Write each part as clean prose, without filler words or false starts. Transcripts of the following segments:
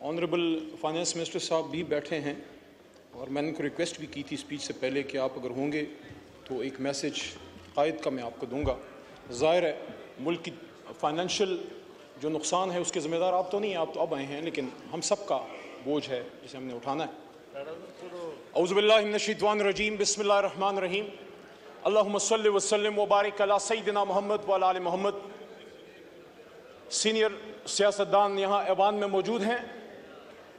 Honourable finance minister صاحب بھی بیٹھے ہیں اور میں نے ان کو ریکویسٹ بھی کی تھی اسپیچ سے پہلے کہ آپ اگر ہوں گے تو ایک میسج قائد کا میں آپ کو دوں گا. ظاہر ہے ملک کی فائنینشیل جو نقصان ہے اس کے ذمہ دار آپ تو نہیں ہیں, آپ تو اب آئے ہیں, لیکن ہم سب کا بوجھ ہے جسے ہم نے اٹھانا ہے. اعوذ باللہ من الشیطان الرجیم, بسم اللہ الرحمن الرحیم. اللہم صلی وسلم وبارک علی سیدنا محمد وعلی آل محمد. سینئر سیاستدان یہاں ایوان میں موجود ہیں,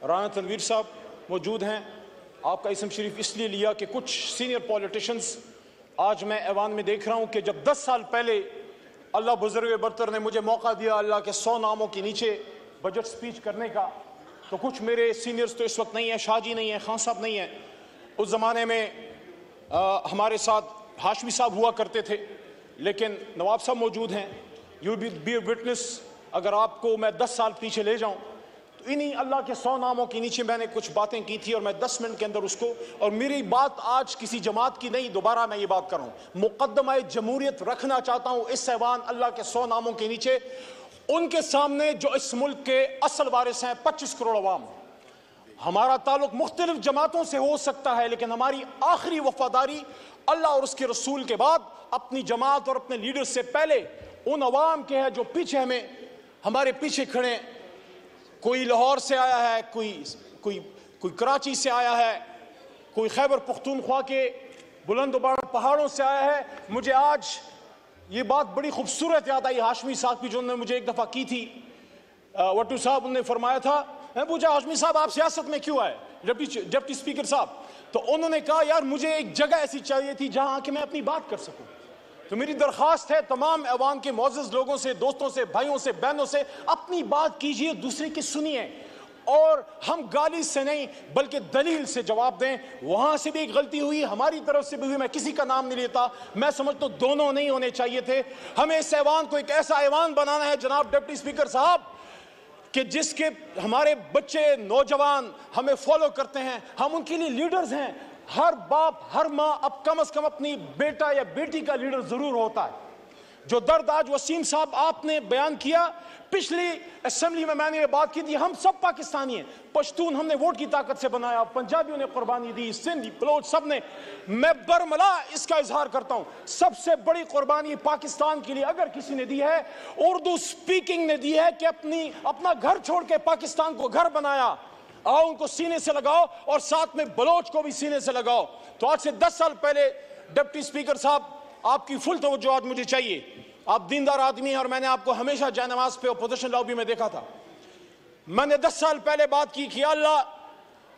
رانا تنویر صاحب موجود ہیں. آپ کا اسم شریف اس لیے لیا کہ کچھ سینئر پولیٹیشنز آج میں ایوان میں دیکھ رہا ہوں کہ جب 10 سال پہلے اللہ بزرگ برتر نے مجھے موقع دیا اللہ کے 100 ناموں کے نیچے بجٹ سپیچ کرنے کا, تو کچھ میرے سینئرز تو اس وقت نہیں ہیں, شاہ جی نہیں ہیں, خان صاحب نہیں ہیں. اس زمانے میں ہمارے ساتھ ہاشمی صاحب ہوا کرتے تھے, لیکن نواب صاحب موجود ہیں. یو بی اے وٹنس, اگر آپ کو میں 10 سال پیچھے لے جاؤں تو انہی اللہ کے 100 ناموں کے نیچے میں نے کچھ باتیں کی تھی, اور میں 10 منٹ کے اندر اس کو, اور میری بات آج کسی جماعت کی نہیں, دوبارہ میں یہ بات کر رہا ہوں, مقدمہ جمہوریت رکھنا چاہتا ہوں اس ایوان اللہ کے 100 ناموں کے نیچے ان کے سامنے جو اس ملک کے اصل وارث ہیں, 25 کروڑ عوام. ہمارا تعلق مختلف جماعتوں سے ہو سکتا ہے, لیکن ہماری آخری وفاداری اللہ اور اس کے رسول کے بعد اپنی جماعت اور اپنے لیڈر سے پہلے ان عوام کے ہے جو پیچھے ہمارے پیچھے کھڑے. کوئی لاہور سے آیا ہے, کوئی کراچی سے آیا ہے, کوئی خیبر پختونخوا کے بلند و بالا پہاڑوں سے آیا ہے. مجھے آج یہ بات بڑی خوبصورت یاد آئی ہاشمی صاحب کی, جو انہوں نے مجھے ایک دفعہ کی تھی. وٹو صاحب نے فرمایا تھا, میں پوچھا ہاشمی صاحب آپ سیاست میں کیوں آئے, ڈپٹی اسپیکر صاحب, تو انہوں نے کہا یار مجھے ایک جگہ ایسی چاہیے تھی جہاں کہ میں اپنی بات کر سکوں. تو میری درخواست ہے تمام ایوان کے معزز لوگوں سے, دوستوں سے, بھائیوں سے, بہنوں سے, اپنی بات کیجئے, دوسرے کی سنیے, اور ہم گالی سے نہیں بلکہ دلیل سے جواب دیں. وہاں سے بھی ایک غلطی ہوئی, ہماری طرف سے بھی ہوئی, میں کسی کا نام نہیں لیتا, میں سمجھتا ہوں دونوں نہیں ہونے چاہیے تھے. ہمیں اس ایوان کو ایک ایسا ایوان بنانا ہے جناب ڈپٹی اسپیکر صاحب کہ جس کے ہمارے بچے نوجوان ہمیں فالو کرتے ہیں, ہم ان کے لیے لیڈرز ہیں. ہر باپ ہر ماں اب کم از کم اپنی بیٹا یا بیٹی کا لیڈر ضرور ہوتا ہے. جو درد آج وسیم صاحب آپ نے بیان کیا, پچھلی اسمبلی میں نے یہ بات کی تھی, ہم سب پاکستانی ہیں. پشتون ہم نے ووٹ کی طاقت سے بنایا, پنجابیوں نے قربانی دی, سندھی بلوچ سب نے. میں برملا اس کا اظہار کرتا ہوں, سب سے بڑی قربانی پاکستان کے لیے اگر کسی نے دی ہے, اردو سپیکنگ نے دی ہے, کہ اپنا گھر چھوڑ کے پاکستان کو گھر بنایا. آؤ ان کو سینے سے لگاؤ, اور ساتھ میں بلوچ کو بھی سینے سے لگاؤ. تو آج سے 10 سال پہلے ڈپٹی اسپیکر صاحب آپ کی فل توجہ آج مجھے چاہیے. آپ دیندار آدمی ہیں, اور میں نے آپ کو ہمیشہ جائے نماز پہ اپوزیشن لابی میں دیکھا تھا. میں نے 10 سال پہلے بات کی کہ اللہ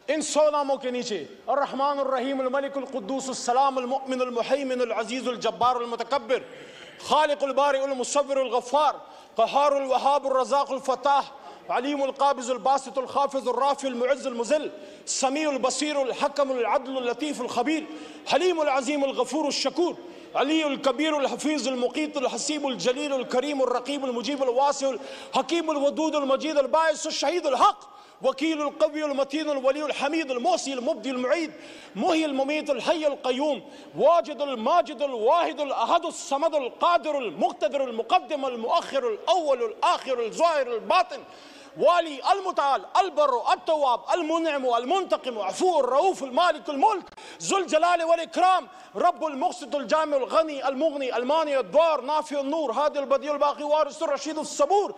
ان 100 ناموں کے نیچے الرحمن الرحیم الملک القدوس السلام المؤمن المحیمن العزیز الجبار المتکبر خالق البارئ المصور الغفار قہار الوہاب الرزاق الفتاح علیم القابض الباسط الخافض الرافع المعز المذل سمیع البصیر الحکم العدل اللطیف الخبیر حلیم العظیم الغفور الشکور علی الکبیر الحفیظ المقیت الحسیب الجلیل الکریم الرقیب المجیب الواسع الحکیم الودود المجید الباعث الشہید الحق وکیل القوی المتین الولی الحمید الموسی المبدی المعید محی الممیت الحی القیوم واجد الماجد الواحد الاحد الصمد القادر المقتدر المقدم المؤخر الاول الاخر الظاہر الباطن والی المتعال البر التواب المنعم المنتقم عفو الرؤوف المالک الملک ذو الجلال والاکرام رب المقسط الجامع الغنی المغنی المانع الضار نافع النور ہادی البدیع الباقی وارث الرشید الصبور.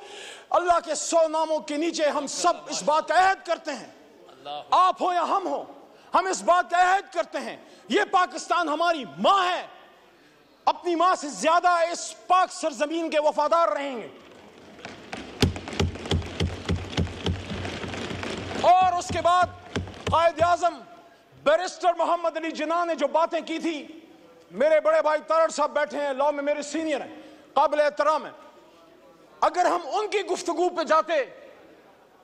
اللہ کے 100 ناموں کے نیچے ہم سب اس بات کا عہد کرتے ہیں, آپ ہو یا ہم ہو, ہم اس بات کا عہد کرتے ہیں, یہ پاکستان ہماری ماں ہے, اپنی ماں سے زیادہ اس پاک سرزمین کے وفادار رہیں گے. اور اس کے بعد قائد اعظم بیرسٹر محمد علی جناح نے جو باتیں کی تھی, میرے بڑے بھائی تارڑ صاحب بیٹھے ہیں, لاء میں میرے سینئر ہیں, قابل احترام ہیں. اگر ہم ان کی گفتگو پہ جاتے,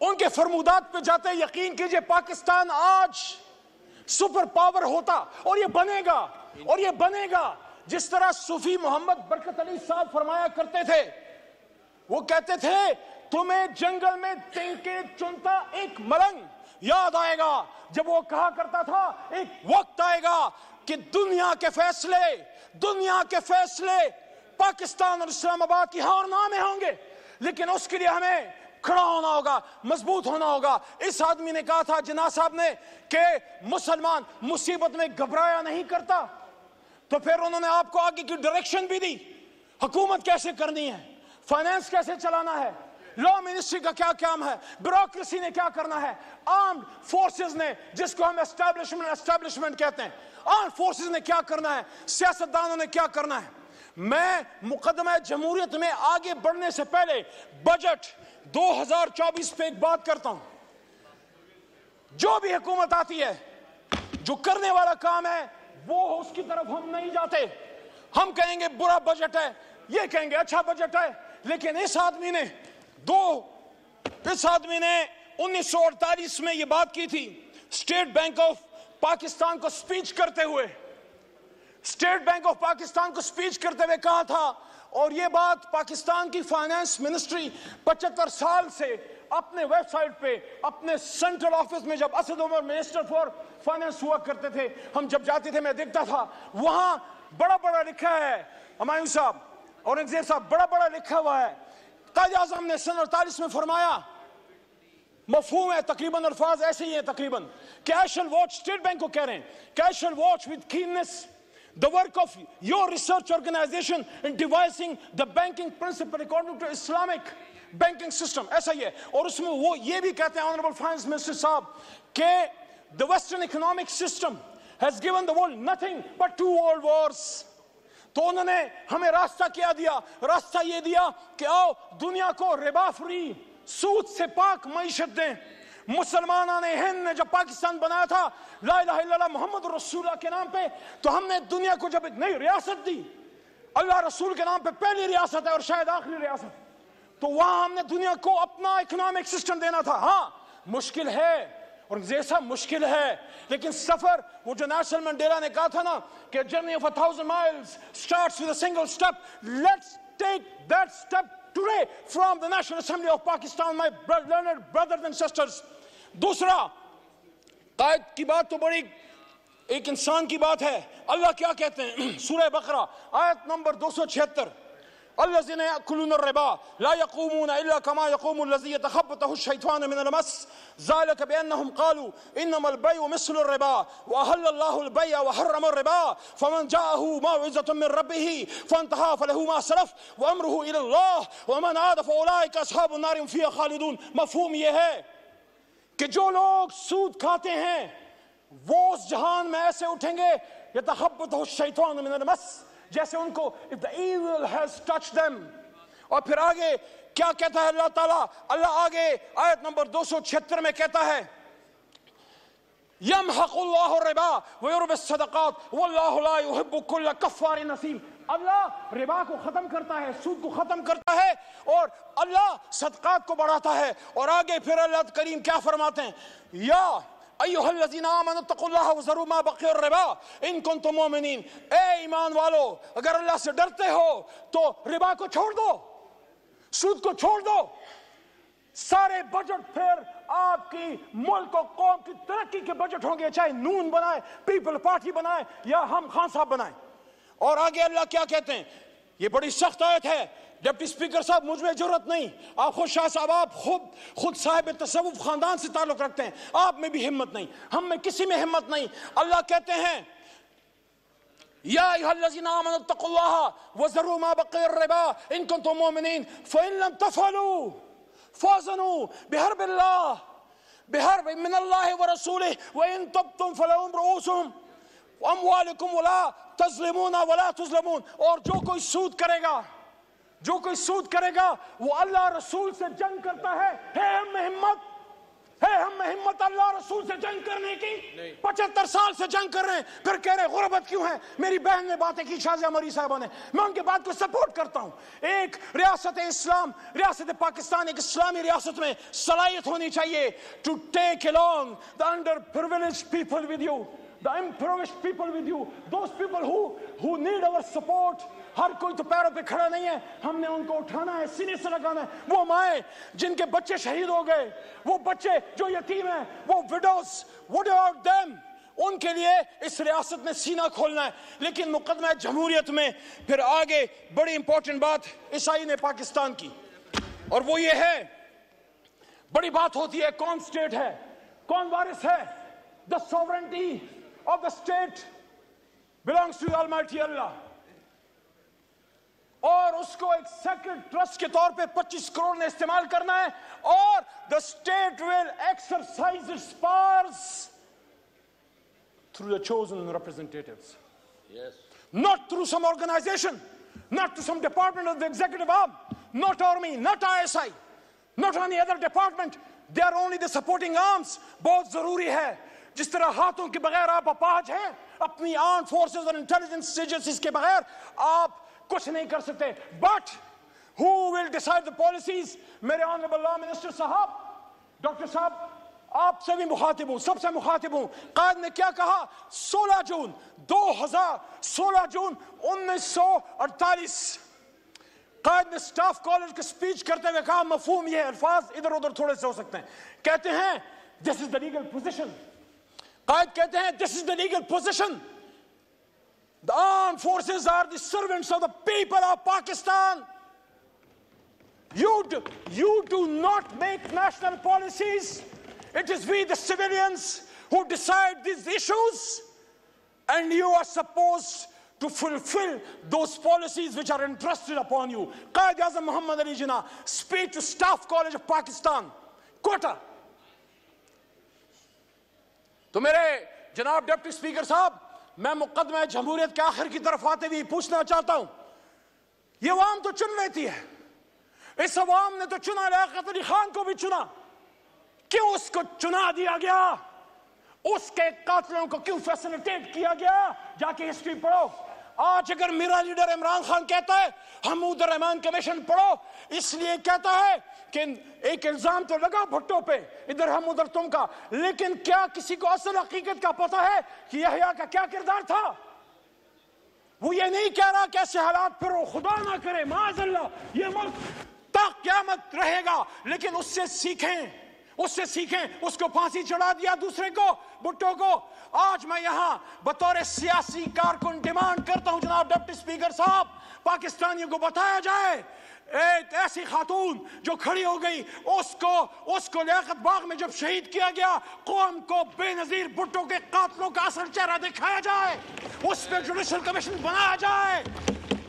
ان کے فرمودات پہ جاتے, یقین کیجئے پاکستان آج سپر پاور ہوتا, اور یہ بنے گا, اور یہ بنے گا جس طرح صوفی محمد برکت علی صاحب فرمایا کرتے تھے. وہ کہتے تھے تمہیں جنگل میں تینکے چنتا ایک ملنگ یاد آئے گا, جب وہ کہا کرتا تھا ایک وقت آئے گا کہ دنیا کے فیصلے پاکستان اور اسلام آباد کی ہاں اور نہ میں ہوں گے, لیکن اس کے لیے ہمیں کھڑا ہونا ہوگا, مضبوط ہونا ہوگا. اس آدمی نے کہا تھا جناح صاحب نے کہ مسلمان مصیبت میں گھبرایا نہیں کرتا. تو پھر انہوں نے آپ کو آگے کی ڈائریکشن بھی دی, حکومت کیسے کرنی ہے, فائنانس کیسے چلانا ہے, لا منسٹری کا کیا کام ہے, بیوروکریسی نے کیا کرنا ہے, آرمڈ فورسز نے جس کو ہم اسٹیبلشمنٹ کہتے ہیں, آرمڈ فورسز نے کیا کرنا ہے, سیاستدانوں نے کیا کرنا ہے. میں مقدمہ جمہوریت میں آگے بڑھنے سے پہلے بجٹ 2024 پہ ایک بات کرتا ہوں. جو بھی حکومت آتی ہے, جو کرنے والا کام ہے وہ اس کی طرف ہم نہیں جاتے. ہم کہیں گے برا بجٹ ہے, یہ کہیں گے اچھا بجٹ ہے. لیکن اس آدمی نے 1948 میں یہ بات کی تھی اسٹیٹ بینک آف پاکستان کو سپیچ کرتے ہوئے. اسٹیٹ بینک آف پاکستان کو سپیچ کرتے ہوئے کہا تھا, اور یہ بات پاکستان کی فائنانس منسٹری 75 سال سے اپنے ویب سائٹ پہ, اپنے سینٹرل آفس میں جب Asad Umar minister for finance ہوا کرتے تھے, ہم جب جاتے تھے میں دیکھتا تھا وہاں بڑا بڑا لکھا ہے, ہمایوں صاحب, اورنگزیب صاحب, بڑا بڑا لکھا ہوا ہے. قائد اعظم نے سن 48 میں فرمایا, مفہوم ہے تقریباً, الفاظ ایسے ہی ہیں تقریباً, کہ I shall watch, state bank کو کہہ رہے ہیں کہ I shall watch with keenness the work of your research organization in devising the banking principle according to Islamic banking system. ایسا ہی ہے. اور اس میں وہ یہ بھی کہتے ہیں Honorable Finance Minister صاحب کہ the Western economic system has given the world nothing but 2 world wars. تو انہوں نے ہمیں راستہ کیا دیا, راستہ یہ دیا کہ آؤ دنیا کو ربا فری, سود سے پاک معیشت دیں. مسلمانوں نے ہند نے جب پاکستان بنایا تھا لا الہ الا اللہ محمد رسول اللہ کے نام پہ, تو ہم نے دنیا کو جب ایک نئی ریاست دی, اللہ رسول کے نام پہ پہلی ریاست ہے اور شاید آخری ریاست, تو وہاں ہم نے دنیا کو اپنا اکنامک سسٹم دینا تھا. ہاں مشکل ہے, اور جیسا مشکل ہے, لیکن سفر, وہ جو نیلسن منڈیلا نے کہا تھا نا کہ journey of 1000 miles starts with a single step, let's take that step today from the National Assembly of Pakistan, my learned brothers and sisters. دوسرا, قائد کی بات تو بڑی ایک انسان کی بات ہے. اللہ کیا کہتے ہیں سورہ بقرہ آیت نمبر 276, الذين يأكلون الربا لا يقومون إلا كما يقوم الذي يتخبطه الشيطان من المس ذلك بأنهم قالوا إنما البيع مثل الربا وأحل الله البيع وحرم الربا فمن جاءه موعظة من ربه فانتهى فله ما سلف وأمره إلى الله ومن عاد فأولئك أصحاب النار هم فيها خالدون. مفہوم یہ ہے کہ جو لوگ سود کھاتے ہیں وہ اس جہان میں ایسے اٹھیں گے يتخبطه الشيطان من المس, جیسے ان کو if the evil has touched them. اور پھر آگے کیا کہتا ہے اللہ تعالیٰ, اللہ آگے آیت نمبر 276 میں کہتا ہے يمحق الله الربا ويربي الصدقات والله لا يحب كل كفار نثيم. اللہ ربا کو ختم کرتا ہے, سود کو ختم کرتا ہے, اور اللہ صدقات کو بڑھاتا ہے. اور آگے پھر اللہ کریم کیا فرماتے ہیں, یا ایھا الذین آمنوا اتقوا اللہ وذروا ما بقی الربا ان کنتم مؤمنین. اے ایمان والو, اگر اللہ سے ڈرتے ہو تو ربا کو چھوڑ دو, سود کو چھوڑ دو. سارے بجٹ پھر آپ کی ملک و قوم کی ترقی کے بجٹ ہوں گے, چاہے نون بنائے, پیپل پارٹی بنائے, یا ہم خان صاحب بنائیں. اور آگے اللہ کیا کہتے ہیں, یہ بڑی سخت آیت ہے. ڈپٹی اسپیکر صاحب مجھ میں جرت نہیں, آپ خود شاہ صاحب آپ خود صاحب تصوف خاندان سے تعلق رکھتے ہیں, آپ میں بھی ہمت نہیں, ہم میں کسی میں ہمت نہیں. اللہ کہتے ہیں یا ایھا الذین آمنوا اتقوا اللہ وذروا ما بقی الربا ان کنتم مؤمنین فإن لم تفعلوا فاذنوا بحرب من اللہ ورسولہ وإن تبتم فلکم رؤوس اموالکم ولا تظلمون ولا تظلمون. اور جو کوئی سود کرے گا, جو کوئی سود کرے گا وہ اللہ رسول سے جنگ کرتا ہے. ہم میں ہمت اللہ رسول سے جنگ کرنے کی. 75 سال سے جنگ کر رہے ہیں, پھر کہہ رہے غربت کیوں ہے. میری بہن نے باتیں کی, شازیہ مری صاحبہ نے, میں ان کے بات کو سپورٹ کرتا ہوں. ایک ریاست اسلام, ریاست پاکستان ایک اسلامی ریاست میں صلاحیت ہونی چاہیے to take along the underprivileged people with you, the impoverished people with you, those people who need our support. ہر کوئی تو پیروں پہ کھڑا نہیں ہے, ہم نے ان کو اٹھانا ہے, سینے سے لگانا ہے. وہ مائیں جن کے بچے شہید ہو گئے, وہ بچے جو یتیم ہیں, وہ وڈوز, what about them, ان کے لیے اس ریاست نے سینہ کھولنا ہے. لیکن مقدمہ جمہوریت میں پھر آگے بڑی امپورٹنٹ بات عیسائی نے پاکستان کی, اور وہ یہ ہے بڑی بات ہوتی ہے کون سٹیٹ ہے, کون وارث ہے. The sovereignty of the state belongs to Almighty Allah. اور اس کو ایک سیکرڈ ٹرسٹ کے طور پہ 25 کروڑ نے استعمال کرنا ہے, اور the state will exercise its powers through the chosen representatives. Yes. Not through some organization, not through some department of the executive arm, not army, not ISI, not any other department. They are only the supporting arms. بہت ضروری ہے. جس طرح ہاتھوں کے بغیر آپ اپاہج ہیں, اپنی آرمڈ فورسز اور انٹیلیجنس ایجنسیز کے بغیر آپ کچھ نہیں کر سکتے. But who will decide the policies? میرے آنریبل لا منسٹر صاحب, ڈاکٹر صاحب, آپ سے بھی مخاطب ہوں, سب سے مخاطب ہوں. قائد نے کیا کہا 16 جون 1948, قائد نے سٹاف کالج کے سپیچ کرتے ہوئے کہا, مفہوم یہ ہے, الفاظ ادھر ادھر تھوڑے سے ہو سکتے ہیں, کہتے ہیں this is the legal position. قائد کہتے ہیں this is the legal position. The armed forces are the servants of the people of Pakistan. You do not make national policies. It is we, the civilians, who decide these issues, and you are supposed to fulfill those policies which are entrusted upon you. Quaid-e-Azam Muhammad Ali Jinnah, speech to Staff College of Pakistan, Quetta. تو میرے جناب deputy speaker صاحب, میں مقدمہ جمہوریت کے آخر کی طرف آتے ہوئے پوچھنا چاہتا ہوں, یہ عوام تو چن لیتی ہے, اس عوام نے تو چنا لیاقت علی خان کو بھی چنا, کیوں اس کو چنا دیا گیا؟ اس کے قاتلوں کو کیوں فیسلیٹیٹ کیا گیا؟ جا کے ہسٹری پڑھو. آج اگر میرا لیڈر عمران خان کہتا ہے حمود الرحمان کمیشن پڑھو, اس لیے کہتا ہے کہ ایک الزام تو لگا بھٹو پہ, ادھر ہم ادھر تم کا, لیکن کیا کسی کو اصل حقیقت کا پتہ ہے کہ یحییٰ کا کیا کردار تھا؟ وہ یہ نہیں کہہ رہا کہ ایسے حالات پھر خدا نہ کرے, معاذ اللہ, یہ ملک تا قیامت رہے گا, لیکن اس سے سیکھیں, اس کو پھانسی چڑھا دیا دوسرے کو, بھٹو کو. آج میں یہاں بطور سیاسی کارکن ڈیمانڈ کرتا ہوں جناب ڈپٹی اسپیکر صاحب, پاکستانیوں کو بتایا جائے ایک ایسی خاتون جو کھڑی ہو گئی, اس کو لیاقت باغ میں جب شہید کیا گیا, قوم کو بے نظیر بھٹو کے قاتلوں کا اصل چہرہ دکھایا جائے, اس پہ جوڈیشل کمیشن بنایا جائے.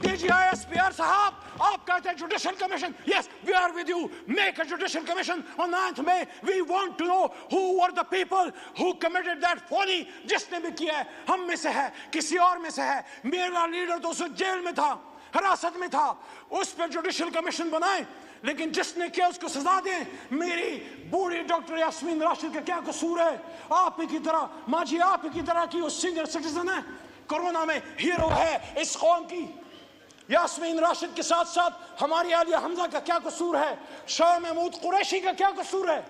DGISPR صاحب, آپ کہتے ہیں judicial commission, yes, we are with you, make a judicial commission on 9th May. We want to know who were the people who committed that folly. جس نے بھی کیا ہے, ہم میں سے ہے, کسی اور میں سے ہے. میرا لیڈر تو اس وقت جیل میں تھا, حراست میں تھا, اس پہ جوڈیشل کمیشن بنائیں, لیکن جس نے کیا اس کو سزا دیں. میری بوڑھی ڈاکٹر یاسمین راشد کا کیا قصور ہے؟ آپ ہی کی طرح, ماں جی آپ ہی کی طرح کی وہ سینئر سٹیزن ہے, کورونا میں ہیرو ہے اس قوم کی. یاسمین راشد کے ساتھ ساتھ ہماری عالیہ حمزہ کا کیا قصور ہے؟ شاہ محمود قریشی کا کیا قصور ہے؟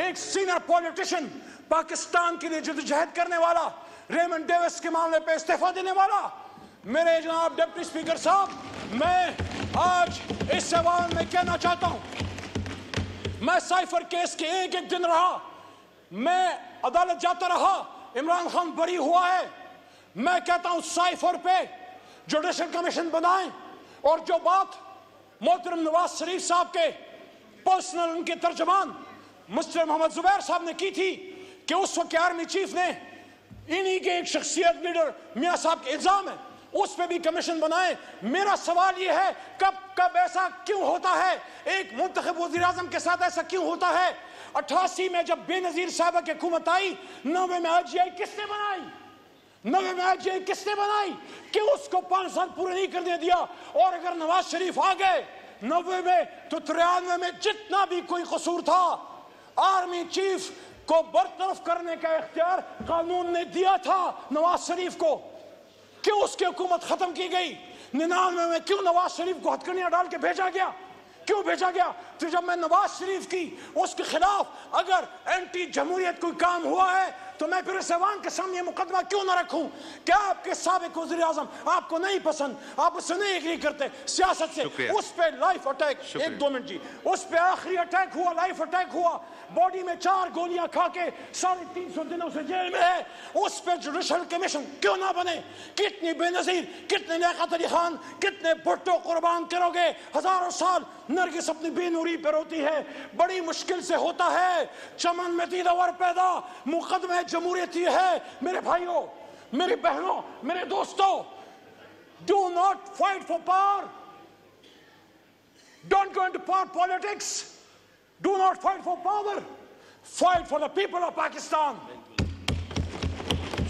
ایک سینئر پولیٹیشن, پاکستان کے لیے جدوجہد کرنے والا, ریمنڈ ڈیوس کے معاملے پہ استعفیٰ دینے والا. میرے جناب ڈپٹی اسپیکر صاحب, میں آج اس ایوان میں کہنا چاہتا ہوں, میں سائفر کیس کے ایک دن رہا, میں عدالت جاتا رہا, عمران خان بری ہوا ہے. میں کہتا ہوں سائفر پہ جوڈیشل کمیشن بنائیں, اور جو بات محترم نواز شریف صاحب کے پرسنل ان کے ترجمان مسٹر محمد زبیر صاحب نے کی تھی کہ اس وقت آرمی چیف نے انہی کے ایک شخصیت لیڈر میاں صاحب کے الزام ہے, اس پہ بھی کمیشن بنائیں. میرا سوال یہ ہے, کب ایسا کیوں ہوتا ہے؟ ایک منتخب وزیر اعظم کے ساتھ ایسا کیوں ہوتا ہے؟ 88 میں جب بے نظیر صاحبہ کی حکومت آئی, 90 میں IGI کس نے بنائی؟ 90 میں IGI کس نے بنائی؟ کیوں اس کو 5 سال پورے نہیں کرنے دیا؟ اور اگر نواز شریف آ گئے 90 میں تو 93 میں جتنا بھی کوئی قصور تھا, آرمی چیف کو برطرف کرنے کا اختیار قانون نے دیا تھا نواز شریف کو. کیوں اس کی حکومت ختم کی گئی؟ 99 میں کیوں نواز شریف کو ہتھکڑیاں ڈال کے بھیجا گیا؟ کیوں بھیجا گیا؟ تو جب میں نواز شریف کی اس کے خلاف اگر اینٹی جمہوریت کوئی کام ہوا ہے تو میں پھر اس ایوان کے سامنے یہ مقدمہ کیوں نہ رکھوں؟ کیا آپ کے سابق وزیر اعظم آپ کو نہیں پسند، آپ اس سے نہیں ایگری کرتے سیاست سے؟ اس پہ لائف اٹیک، 1-2 منٹ جی، اس پہ آخری اٹیک ہوا، لائف اٹیک ہوا، باڈی میں 4 گولیاں کھا کے 350 دنوں سے جیل میں ہے، اس پہ جوڈیشل کمیشن کیوں نہ بنے؟ کتنی بے نظیر، کتنے لیاقت علی خان، کتنے بھٹو قربان کرو گے؟ ہزاروں سال نرگس اپنی بے نوری پر ہوتی ہے، بڑی مشکل سے ہوتا ہے، چمن میں دیدور پیدا، مقدمہ جمہوریت یہ ہے۔ میرے بھائیوں، میری بہنوں، میرے دوستوں، do not fight for power. Don't go into power politics. Do not fight for power. Fight for the people of Pakistan.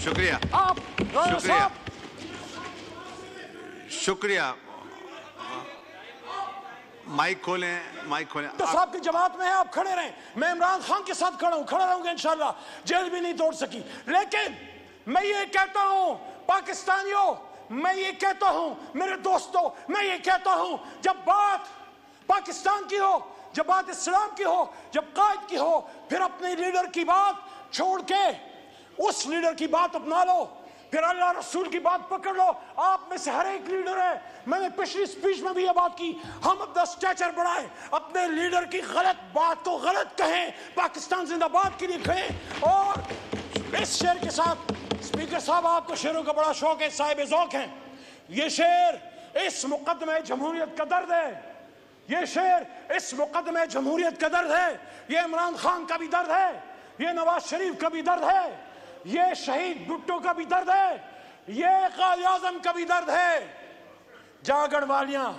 شکریہ، آپ رانا صاحب، شکریہ، مائک کھولیں، مائک کھولیں۔ تو صاحب کی جماعت میں ہیں، آپ کھڑے رہیں، میں عمران خان کے ساتھ کھڑا ہوں، کھڑا رہوں گا انشاءاللہ، جیل بھی نہیں توڑ سکی۔ لیکن میں یہ کہتا ہوں پاکستانیوں، میں یہ کہتا ہوں میرے دوستوں، میں یہ کہتا ہوں جب بات پاکستان کی ہو، جب بات اسلام کی ہو، جب قائد کی ہو، پھر اپنے لیڈر کی بات چھوڑ کے اس لیڈر کی بات اپنا لو، پھر اللہ رسول کی بات پکڑ لو۔ آپ میں سے ہر ایک لیڈر ہے، میں نے پچھلی سپیچ میں بھی یہ بات کی، ہم اپنا سٹیچر بڑھائیں، اپنے لیڈر کی غلط بات کو غلط کہیں، پاکستان زندہ باد کے لیے کہیں۔ اور اس شعر کے ساتھ اسپیکر صاحب، آپ کو شعروں کا بڑا شوق ہے، صاحب ذوق ہیں، یہ شعر اس مقدمہ جمہوریت کا درد ہے، یہ شعر اس مقدمہ جمہوریت کا درد ہے، یہ عمران خان کا بھی درد ہے، یہ نواز شریف کا بھی درد ہے، یہ شہید بھٹو کا بھی درد ہے، یہ قائد اعظم کا بھی درد ہے۔ جاگن والیاں،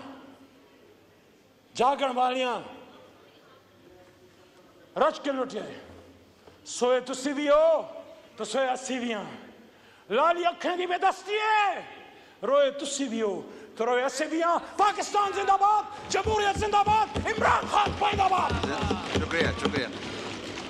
جاگن والیاں رچ کے لٹے، سوئے تسی بھی ہو تو سوئے اسی بھی ہاں، لالی اکھیں دی بے دستی ہے، روئے تسی بھی ہو تو روئے اسی بھی ہاں۔ پاکستان زندہ باد، جمہوریت زندہ باد، عمران خان زندہ باد۔ شکریہ، شکریہ۔